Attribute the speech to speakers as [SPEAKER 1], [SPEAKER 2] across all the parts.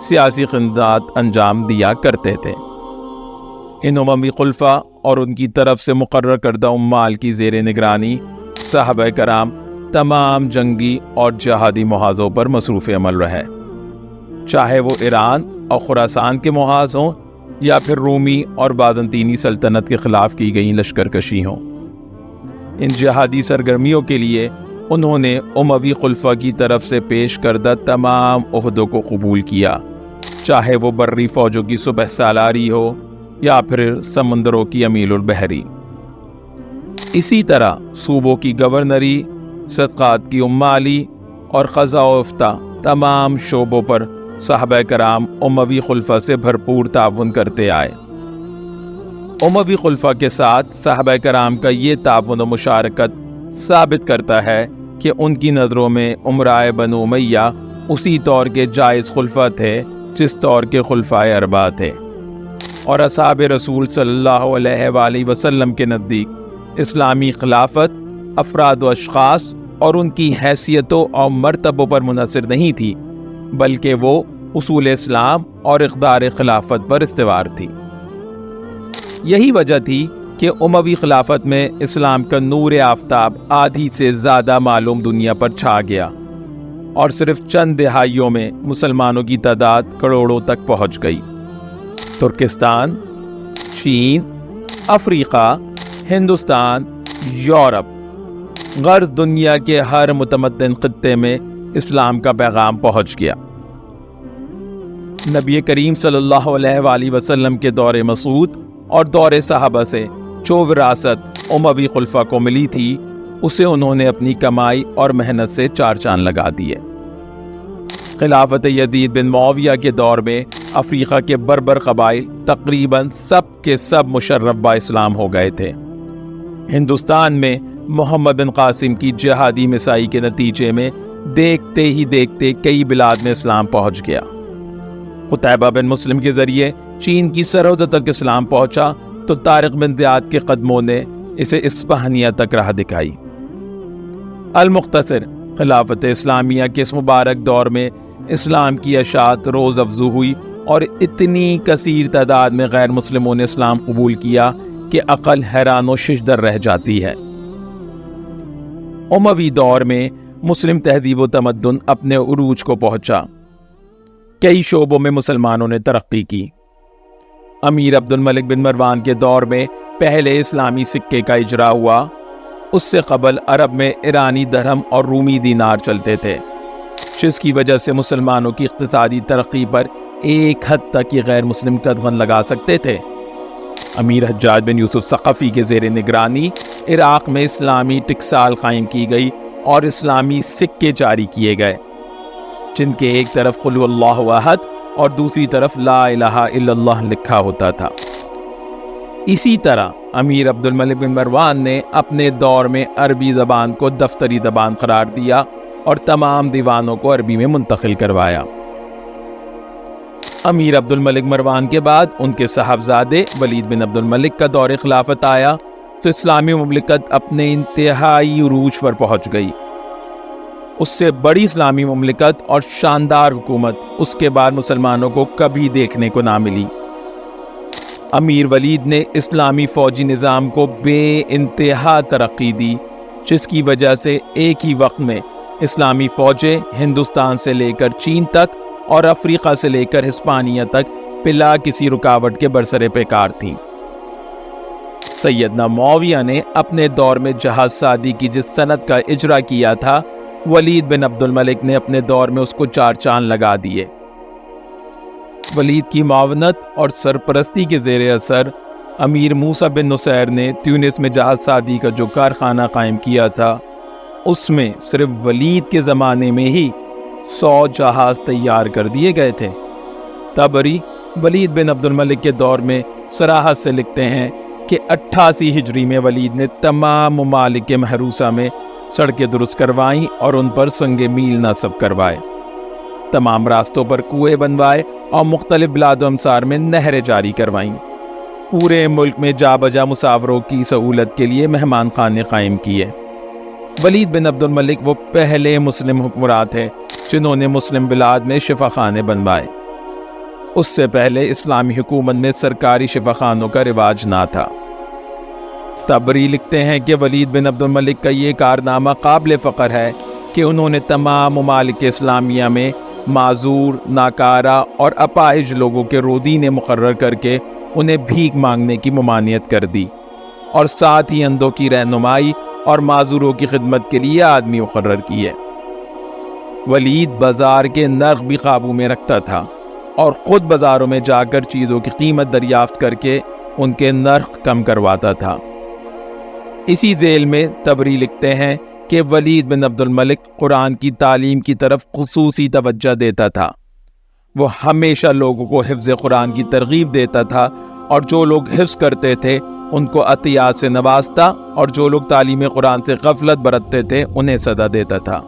[SPEAKER 1] سیاسی خدمات انجام دیا کرتے تھے۔ ان اموی خلفاء اور ان کی طرف سے مقرر کردہ عمال کی زیر نگرانی صحابہ کرام تمام جنگی اور جہادی محاذوں پر مصروف عمل رہے، چاہے وہ ایران اور خراسان کے محاذ ہوں یا پھر رومی اور بازنطینی سلطنت کے خلاف کی گئی لشکر کشی ہوں۔ ان جہادی سرگرمیوں کے لیے انہوں نے اموی خلفاء کی طرف سے پیش کردہ تمام عہدوں کو قبول کیا، چاہے وہ بری فوجوں کی صبح سالاری ہو یا پھر سمندروں کی امیل البحری۔ اسی طرح صوبوں کی گورنری، صدقات کی عمالی اور خزاں و افتاء تمام شعبوں پر صحابہ کرام اموی خلفاء سے بھرپور تعاون کرتے آئے۔ اموی خلفاء کے ساتھ صحابہ کرام کا یہ تعاون و مشارکت ثابت کرتا ہے کہ ان کی نظروں میں امرائے بنو امیہ اسی طور کے جائز خلفاء تھے جس طور کے خلفائے اربعہ تھے، اور اصحاب رسول صلی اللہ علیہ وآلہ وسلم کے نزدیک اسلامی خلافت افراد و اشخاص اور ان کی حیثیتوں اور مرتبوں پر منحصر نہیں تھی، بلکہ وہ اصول اسلام اور اقدار خلافت پر استوار تھی۔ یہی وجہ تھی کہ اموی خلافت میں اسلام کا نور آفتاب آدھی سے زیادہ معلوم دنیا پر چھا گیا، اور صرف چند دہائیوں میں مسلمانوں کی تعداد کروڑوں تک پہنچ گئی۔ ترکستان، چین، افریقہ، ہندوستان، یورپ، غرب دنیا کے ہر متمدن خطے میں اسلام کا پیغام پہنچ گیا۔ نبی کریم صلی اللہ علیہ وآلہ وسلم کے دور مسعود اور دور صحابہ سے جو وراثت اموی خلفاء کو ملی تھی، اسے انہوں نے اپنی کمائی اور محنت سے چار چاند لگا دیے۔ خلافت یزید بن معاویہ کے دور میں افریقہ کے بربر قبائل تقریباً سب کے سب مشرف با اسلام ہو گئے تھے۔ ہندوستان میں محمد بن قاسم کی جہادی مسائی کے نتیجے میں دیکھتے ہی دیکھتے کئی بلاد میں اسلام پہنچ گیا۔ قتیبہ بن مسلم کے ذریعے چین کی سرحد تک اسلام پہنچا تو طارق بن زیاد کے قدموں نے اسے اسپہانیہ تک راہ دکھائی۔ المختصر، خلافت اسلامیہ کے اس مبارک دور میں اسلام کی اشاعت روز افزوں ہوئی اور اتنی کثیر تعداد میں غیر مسلموں نے اسلام قبول کیا کہ عقل حیران و ششدر رہ جاتی ہے۔ اموی دور میں مسلم تہذیب و تمدن اپنے عروج کو پہنچا، کئی شعبوں میں مسلمانوں نے ترقی کی۔ امیر عبد الملک بن مروان کے دور میں پہلے اسلامی سکے کا اجرا ہوا، اس سے قبل عرب میں ایرانی درہم اور رومی دینار چلتے تھے، جس کی وجہ سے مسلمانوں کی اقتصادی ترقی پر ایک حد تک یہ غیر مسلم قدغن لگا سکتے تھے۔ امیر حجاج بن یوسف ثقفی کے زیر نگرانی عراق میں اسلامی ٹکسال قائم کی گئی اور اسلامی سکے جاری کیے گئے، جن کے ایک طرف قل هو اللہ احد اور دوسری طرف لا الہ الا اللہ لکھا ہوتا تھا۔ اسی طرح امیر عبد الملک بن مروان نے اپنے دور میں عربی زبان کو دفتری زبان قرار دیا اور تمام دیوانوں کو عربی میں منتقل کروایا۔ امیر عبد الملک مروان کے بعد ان کے صاحبزادے ولید بن عبد الملک کا دور خلافت آیا تو اسلامی مملکت اپنے انتہائی عروج پر پہنچ گئی۔ اس سے بڑی اسلامی مملکت اور شاندار حکومت اس کے بعد مسلمانوں کو کبھی دیکھنے کو نہ ملی۔ امیر ولید نے اسلامی فوجی نظام کو بے انتہا ترقی دی، جس کی وجہ سے ایک ہی وقت میں اسلامی فوجیں ہندوستان سے لے کر چین تک اور افریقہ سے لے کر ہسپانیہ تک بلا کسی رکاوٹ کے برسر پیکار تھیں۔ سیدنا معاویہ نے اپنے دور میں جہاز سازی کی جس صنعت کا اجرا کیا تھا، ولید بن عبد الملک نے اپنے دور میں اس کو چار چاند لگا دیے۔ ولید کی معاونت اور سرپرستی کے زیر اثر امیر موسیٰ بن نصیر نے تیونس میں جہاز سازی کا جو کارخانہ قائم کیا تھا، اس میں صرف ولید کے زمانے میں ہی 100 جہاز تیار کر دیے گئے تھے۔ طبری ولید بن عبد الملک کے دور میں صراحت سے لکھتے ہیں کہ 88 ہجری میں ولید نے تمام ممالک کے محروسہ میں سڑکیں درست کروائیں اور ان پر سنگ میل نصب کروائے، تمام راستوں پر کنویں بنوائے اور مختلف بلاد و امصار میں نہریں جاری کروائیں۔ پورے ملک میں جا بجا مسافروں کی سہولت کے لیے مہمان خانے قائم کیے۔ ولید بن عبد الملک وہ پہلے مسلم حکمراں تھے جنہوں نے مسلم بلاد میں شفا خانے بنوائے۔ اس سے پہلے اسلامی حکومت میں سرکاری شفاخانوں کا رواج نہ تھا۔ طبری لکھتے ہیں کہ ولید بن عبد الملک کا یہ کارنامہ قابل فخر ہے کہ انہوں نے تمام ممالک اسلامیہ میں معذور، ناکارہ اور اپاہج لوگوں کے رودینے مقرر کر کے انہیں بھیک مانگنے کی ممانعت کر دی، اور ساتھ ہی اندھوں کی رہنمائی اور معذوروں کی خدمت کے لیے آدمی مقرر کیے۔ ولید بازار کے نرخ بھی قابو میں رکھتا تھا اور خود بازاروں میں جا کر چیزوں کی قیمت دریافت کر کے ان کے نرخ کم کرواتا تھا۔ اسی ذیل میں طبری لکھتے ہیں کہ ولید بن عبد الملک قرآن کی تعلیم کی طرف خصوصی توجہ دیتا تھا۔ وہ ہمیشہ لوگوں کو حفظ قرآن کی ترغیب دیتا تھا، اور جو لوگ حفظ کرتے تھے ان کو عطیات سے نوازتا، اور جو لوگ تعلیم قرآن سے غفلت برتتے تھے انہیں سزا دیتا تھا۔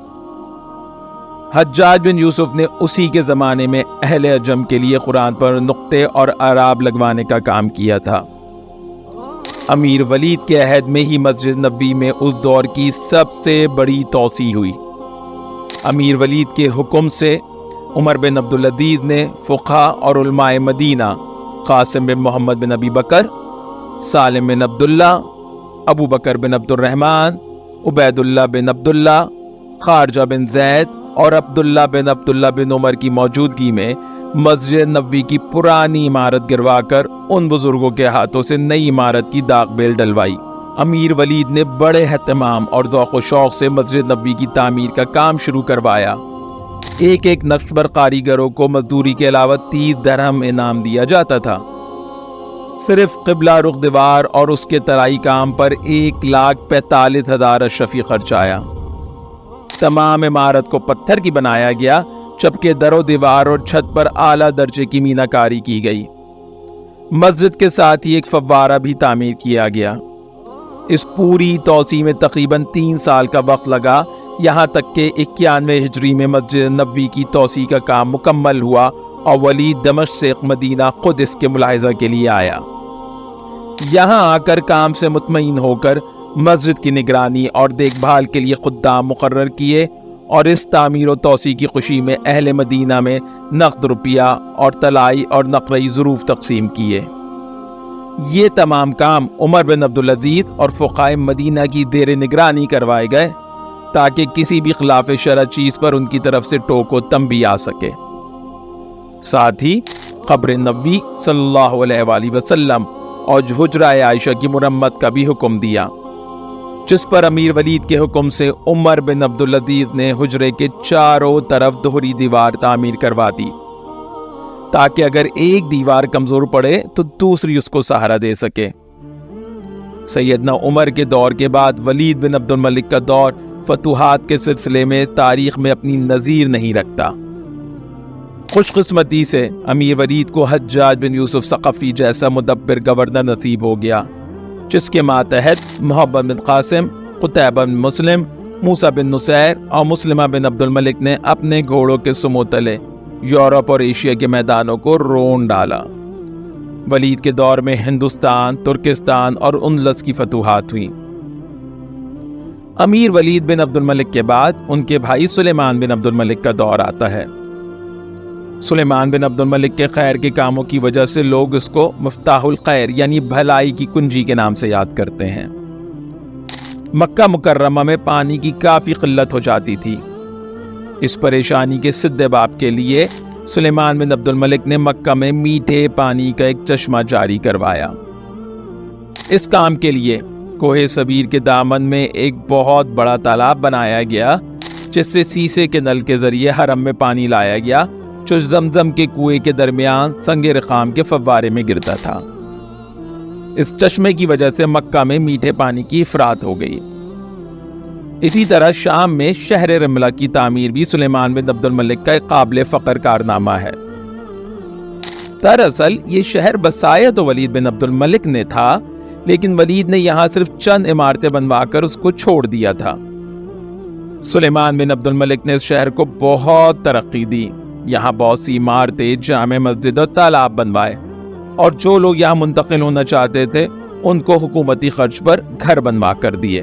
[SPEAKER 1] حجاج بن یوسف نے اسی کے زمانے میں اہل عجم کے لیے قرآن پر نقطے اور اعراب لگوانے کا کام کیا تھا۔ امیر ولید کے عہد میں ہی مسجد نبوی میں اس دور کی سب سے بڑی توسیع ہوئی۔ امیر ولید کے حکم سے عمر بن عبدالعزیز نے فقہاء اور علماء مدینہ قاسم بن محمد بن ابی بکر، سالم بن عبداللہ، ابو بکر بن عبد الرحمن، عبید اللہ بن عبداللہ، خارجہ بن زید اور عبداللہ بن عمر کی موجودگی میں مسجد نبوی کی پرانی عمارت گروا کر ان بزرگوں کے ہاتھوں سے نئی عمارت کی داغ بیل ڈلوائی۔ امیر ولید نے بڑے اہتمام اور ذوق و شوق سے مسجد نبوی کی تعمیر کا کام شروع کروایا۔ ایک ایک نقش بر کاریگروں کو مزدوری کے علاوہ 30 درہم انعام دیا جاتا تھا۔ صرف قبلہ رخ دیوار اور اس کے ترائی کام پر 1,45,000 اشرفی خرچ آیا۔ تمام عمارت کو پتھر کی بنایا گیا، جبکہ در و دیوار اور چھت پر اعلیٰ درجے کی میناکاری کی گئی۔ مسجد کے ساتھ ہی ایک فوارہ بھی تعمیر کیا گیا۔ اس پوری توسیع میں تقریباً 3 سال کا وقت لگا، یہاں تک کہ 91 ہجری میں مسجد نبوی کی توسیع کا کام مکمل ہوا اور ولید دمشق سے مدینہ خود اس کے ملاحظہ کے لیے آیا۔ یہاں آ کر کام سے مطمئن ہو کر مسجد کی نگرانی اور دیکھ بھال کے لیے خدام مقرر کیے، اور اس تعمیر و توسیع کی خوشی میں اہل مدینہ میں نقد روپیہ اور طلائی اور نقرئی ظروف تقسیم کیے۔ یہ تمام کام عمر بن عبدالعزیز اور فقہاء مدینہ کی زیر نگرانی کروائے گئے، تاکہ کسی بھی خلاف شرع چیز پر ان کی طرف سے ٹوک و تنبیہ آ سکے۔ ساتھ ہی قبر نبوی صلی اللہ علیہ وآلہ وسلم اور حجرہ عائشہ کی مرمت کا بھی حکم دیا، جس پر امیر ولید کے حکم سے عمر بن عبدالعزیز نے حجرے کے چاروں طرف دوہری دیوار تعمیر کروا دی، تاکہ اگر ایک دیوار کمزور پڑے تو دوسری اس کو سہارا دے سکے۔ سیدنا عمر کے دور کے بعد ولید بن عبد الملک کا دور فتوحات کے سلسلے میں تاریخ میں اپنی نظیر نہیں رکھتا۔ خوش قسمتی سے امیر ولید کو حجاج بن یوسف ثقفی جیسا مدبر گورنر نصیب ہو گیا، جس کے ماتحت محمد بن قاسم، قتیبہ بن مسلم، موسیٰ بن نصیر اور مسلمہ بن عبد الملک نے اپنے گھوڑوں کے سمو تلے یورپ اور ایشیا کے میدانوں کو رون ڈالا۔ ولید کے دور میں ہندوستان، ترکستان اور اندلس کی فتوحات ہوئیں۔ امیر ولید بن عبد الملک کے بعد ان کے بھائی سلیمان بن عبد الملک کا دور آتا ہے۔ سلیمان بن عبد الملک کے خیر کے کاموں کی وجہ سے لوگ اس کو مفتاح الخیر یعنی بھلائی کی کنجی کے نام سے یاد کرتے ہیں۔ مکہ مکرمہ میں پانی کی کافی قلت ہو جاتی تھی۔ اس پریشانی کے سد-باب کے لیے سلیمان بن عبد الملک نے مکہ میں میٹھے پانی کا ایک چشمہ جاری کروایا۔ اس کام کے لیے کوہ صبیر کے دامن میں ایک بہت بڑا تالاب بنایا گیا، جس سے سیسے کے نل کے ذریعے حرم میں پانی لایا گیا، جو زمزم کے کنویں کے درمیان سنگ رخام کے فوارے میں گرتا تھا۔ اس چشمے کی وجہ سے مکہ میں میٹھے پانی کی افراط ہو گئی۔ اسی طرح شام میں شہر رملہ کی تعمیر بھی سلیمان بن عبد الملک کا ایک قابل فخر کارنامہ ہے۔ دراصل یہ شہر بسایا تو ولید بن عبد الملک نے تھا، لیکن ولید نے یہاں صرف چند عمارتیں بنوا کر اس کو چھوڑ دیا تھا۔ سلیمان بن عبد الملک نے اس شہر کو بہت ترقی دی، یہاں بہت سی عمارتیں، جامع مسجد اور تالاب بنوائے، اور جو لوگ یہاں منتقل ہونا چاہتے تھے ان کو حکومتی خرچ پر گھر بنوا کر دیے۔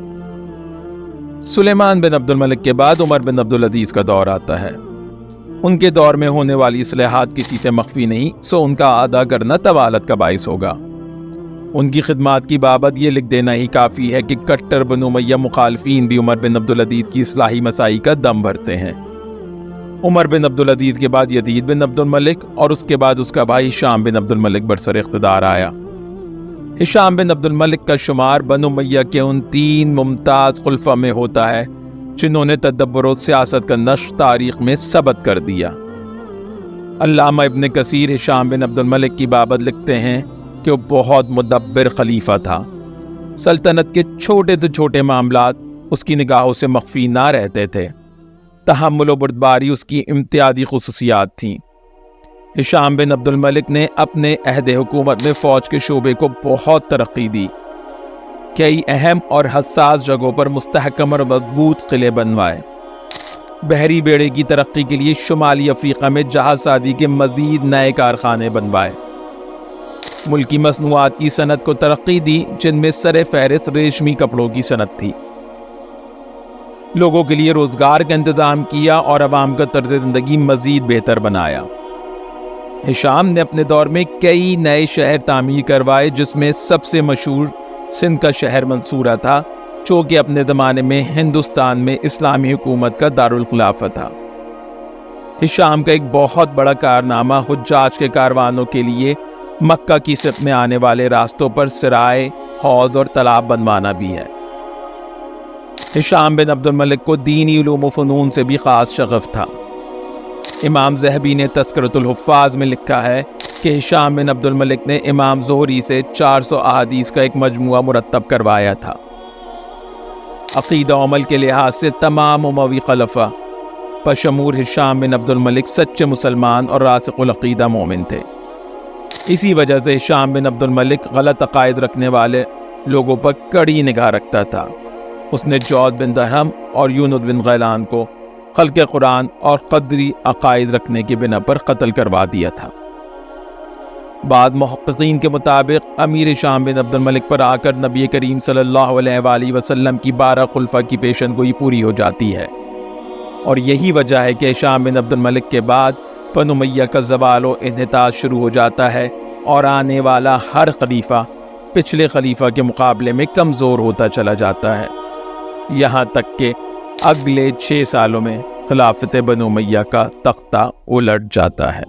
[SPEAKER 1] سلیمان بن عبد الملک کے بعد عمر بن عبدالعزیز کا دور آتا ہے۔ ان کے دور میں ہونے والی اصلاحات کسی سے مخفی نہیں، سو ان کا ادا کرنا طوالت کا باعث ہوگا۔ ان کی خدمات کی بابت یہ لکھ دینا ہی کافی ہے کہ کٹر بنو امیہ مخالفین بھی عمر بن عبدالعزیز کی اصلاحی مساعی کا دم بھرتے ہیں۔ عمر بن عبدالعزیز کے بعد یزید بن عبد الملک اور اس کے بعد اس کا بھائی ہشام بن عبد الملک برسر اقتدار آیا۔ ہشام بن عبد الملک کا شمار بنو امیہ کے ان 3 ممتاز خلفاء میں ہوتا ہے جنہوں نے تدبر و سیاست کا نقش تاریخ میں ثبت کر دیا۔ علامہ ابن کثیر ہشام بن عبد الملک کی بابت لکھتے ہیں کہ وہ بہت مدبر خلیفہ تھا۔ سلطنت کے چھوٹے تو چھوٹے معاملات اس کی نگاہوں سے مخفی نہ رہتے تھے۔ تحمل و بردباری اس کی امتیازی خصوصیات تھیں۔ ہشام بن عبد الملک نے اپنے عہد حکومت میں فوج کے شعبے کو بہت ترقی دی۔ کئی اہم اور حساس جگہوں پر مستحکم اور مضبوط قلعے بنوائے۔ بحری بیڑے کی ترقی کے لیے شمالی افریقہ میں جہاز سازی کے مزید نئے کارخانے بنوائے۔ ملکی مصنوعات کی صنعت کو ترقی دی، جن میں سر فہرست ریشمی کپڑوں کی صنعت تھی۔ لوگوں کے لیے روزگار کا انتظام کیا اور عوام کا طرز زندگی مزید بہتر بنایا۔ ہشام نے اپنے دور میں کئی نئے شہر تعمیر کروائے، جس میں سب سے مشہور سندھ کا شہر منصورہ تھا، جو کہ اپنے زمانے میں ہندوستان میں اسلامی حکومت کا دارالخلافہ تھا۔ ہشام کا ایک بہت بڑا کارنامہ حجاج کے کاروانوں کے لیے مکہ کی سمت میں آنے والے راستوں پر سرائے، حوض اور تالاب بنوانا بھی ہے۔ ہشام بن عبد الملک کو دینی علوم و فنون سے بھی خاص شغف تھا۔ امام ذہبی نے تذکرۃ الحفاظ میں لکھا ہے کہ ہشام بن عبد الملک نے امام زہری سے 400 احادیث کا ایک مجموعہ مرتب کروایا تھا۔ عقیدہ و عمل کے لحاظ سے تمام اموی خلفاء بشمول ہشام بن عبد الملک سچے مسلمان اور راسخ العقیدہ مومن تھے۔ اسی وجہ سے ہشام بن عبد الملک غلط عقائد رکھنے والے لوگوں پر کڑی نگاہ رکھتا تھا۔ اس نے جود بن درہم اور یونس بن غیلان کو خلق قرآن اور قدری عقائد رکھنے کی بنا پر قتل کروا دیا تھا۔ بعض محققین کے مطابق امیر ہشام بن عبد الملک پر آ کر نبی کریم صلی اللہ علیہ وآلہ وسلم کی 12 خلفاء کی پیشن گوئی پوری ہو جاتی ہے، اور یہی وجہ ہے کہ ہشام بن عبد الملک کے بعد بنو امیہ کا زوال و انحطاط شروع ہو جاتا ہے، اور آنے والا ہر خلیفہ پچھلے خلیفہ کے مقابلے میں کمزور ہوتا چلا جاتا ہے، یہاں تک کہ اگلے 6 سالوں میں خلافت بنو امیہ کا تختہ الٹ جاتا ہے۔